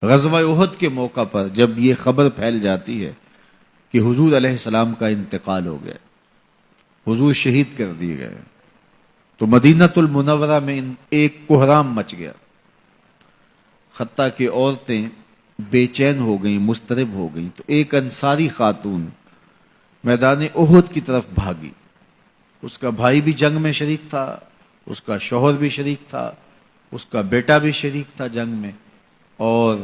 غزوہ احد کے موقع پر جب یہ خبر پھیل جاتی ہے کہ حضور علیہ السلام کا انتقال ہو گیا، حضور شہید کر دیے گئے، تو مدینہ المنورہ میں ایک کوہرام مچ گیا، حتیٰ کہ عورتیں بے چین ہو گئیں، مضطرب ہو گئیں۔ تو ایک انصاری خاتون میدان احد کی طرف بھاگی، اس کا بھائی بھی جنگ میں شریک تھا، اس کا شوہر بھی شریک تھا، اس کا بیٹا بھی شریک تھا جنگ میں، اور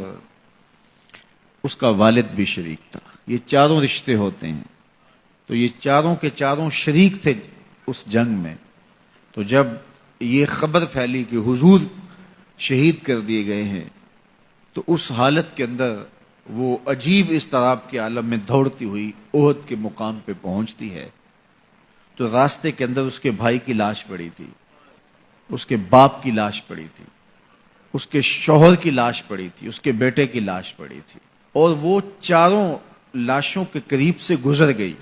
اس کا والد بھی شریک تھا۔ یہ چاروں رشتے ہوتے ہیں، تو یہ چاروں کے چاروں شریک تھے اس جنگ میں۔ تو جب یہ خبر پھیلی کہ حضور شہید کر دیے گئے ہیں، تو اس حالت کے اندر وہ عجیب اضطراب کے عالم میں دوڑتی ہوئی احد کے مقام پہ پہنچتی ہے، تو راستے کے اندر اس کے بھائی کی لاش پڑی تھی، اس کے باپ کی لاش پڑی تھی، اس کے شوہر کی لاش پڑی تھی، اس کے بیٹے کی لاش پڑی تھی، اور وہ چاروں لاشوں کے قریب سے گزر گئی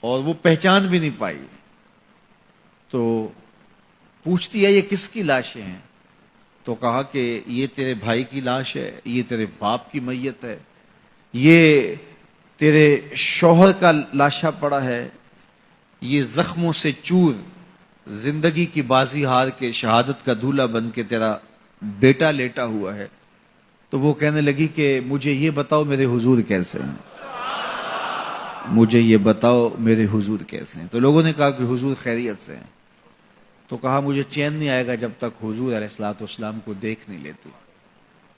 اور وہ پہچان بھی نہیں پائی۔ تو پوچھتی ہے یہ کس کی لاشیں ہیں؟ تو کہا کہ یہ تیرے بھائی کی لاش ہے، یہ تیرے باپ کی میت ہے، یہ تیرے شوہر کا لاشا پڑا ہے، یہ زخموں سے چور زندگی کی بازی ہار کے شہادت کا دولہا بن کے تیرا بیٹا لیٹا ہوا ہے۔ تو وہ کہنے لگی کہ مجھے یہ بتاؤ میرے حضور کیسے ہیں، مجھے یہ بتاؤ میرے حضور کیسے ہیں۔ تو لوگوں نے کہا کہ حضور خیریت سے ہیں۔ تو کہا مجھے چین نہیں آئے گا جب تک حضور علیہ الصلوۃ والسلام کو دیکھ نہیں لیتی۔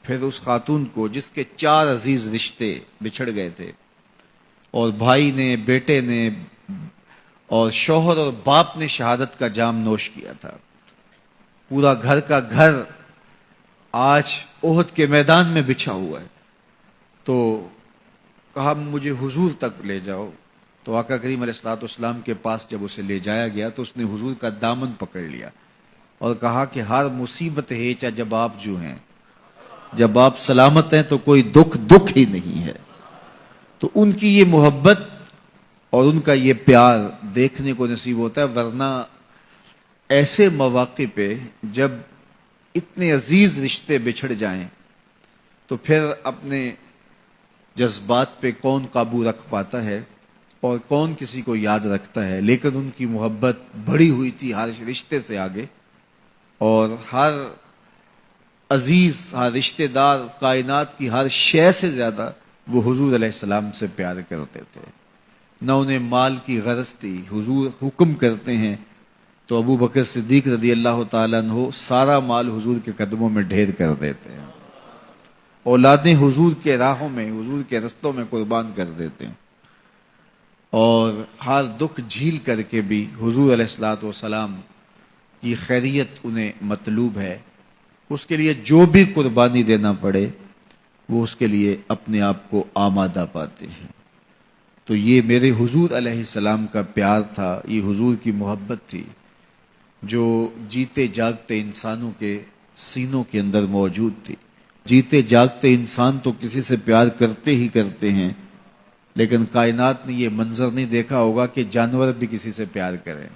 پھر اس خاتون کو جس کے 4 عزیز رشتے بچھڑ گئے تھے، اور بھائی نے، بیٹے نے، اور شوہر اور باپ نے شہادت کا جام نوش کیا تھا، پورا گھر کا گھر آج احد کے میدان میں بچھا ہوا ہے، تو کہا مجھے حضور تک لے جاؤ۔ تو آقا کریم علیہ الصلوۃ والسلام کے پاس جب اسے لے جایا گیا تو اس نے حضور کا دامن پکڑ لیا اور کہا کہ ہر مصیبت ہے چا جب آپ جو ہیں، جب آپ سلامت ہیں تو کوئی دکھ ہی نہیں ہے۔ تو ان کی یہ محبت اور ان کا یہ پیار دیکھنے کو نصیب ہوتا ہے، ورنہ ایسے مواقع پہ جب اتنے عزیز رشتے بچھڑ جائیں تو پھر اپنے جذبات پہ کون قابو رکھ پاتا ہے اور کون کسی کو یاد رکھتا ہے۔ لیکن ان کی محبت بڑھی ہوئی تھی ہر رشتے سے آگے، اور ہر عزیز، ہر رشتے دار، کائنات کی ہر شے سے زیادہ وہ حضور علیہ السلام سے پیار کرتے تھے۔ نہ انہیں مال کی غرض تھی۔ حضور حکم کرتے ہیں تو ابو بکر صدیق رضی اللہ تعالیٰ عنہ سارا مال حضور کے قدموں میں ڈھیر کر دیتے ہیں، اولادیں حضور کے راہوں میں، حضور کے رستوں میں قربان کر دیتے ہیں، اور ہر دکھ جھیل کر کے بھی حضور علیہ الصلوۃ والسلام کی خیریت انہیں مطلوب ہے۔ اس کے لیے جو بھی قربانی دینا پڑے وہ اس کے لیے اپنے آپ کو آمادہ پاتے ہیں۔ تو یہ میرے حضور علیہ السلام کا پیار تھا، یہ حضور کی محبت تھی جو جیتے جاگتے انسانوں کے سینوں کے اندر موجود تھی۔ جیتے جاگتے انسان تو کسی سے پیار کرتے ہی کرتے ہیں، لیکن کائنات نے یہ منظر نہیں دیکھا ہوگا کہ جانور بھی کسی سے پیار کریں۔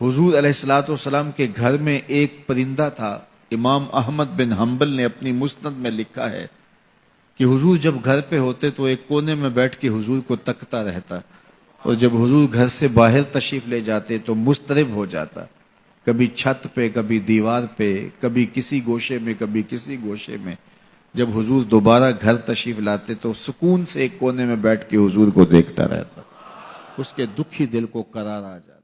حضور علیہ الصلوۃ والسلام کے گھر میں ایک پرندہ تھا۔ امام احمد بن حنبل نے اپنی مسند میں لکھا ہے کہ حضور جب گھر پہ ہوتے تو ایک کونے میں بیٹھ کے حضور کو تکتا رہتا، اور جب حضور گھر سے باہر تشریف لے جاتے تو مضطرب ہو جاتا، کبھی چھت پہ، کبھی دیوار پہ، کبھی کسی گوشے میں، کبھی کسی گوشے میں۔ جب حضور دوبارہ گھر تشریف لاتے تو سکون سے ایک کونے میں بیٹھ کے حضور کو دیکھتا رہتا، اس کے دکھی دل کو قرار آ جاتا۔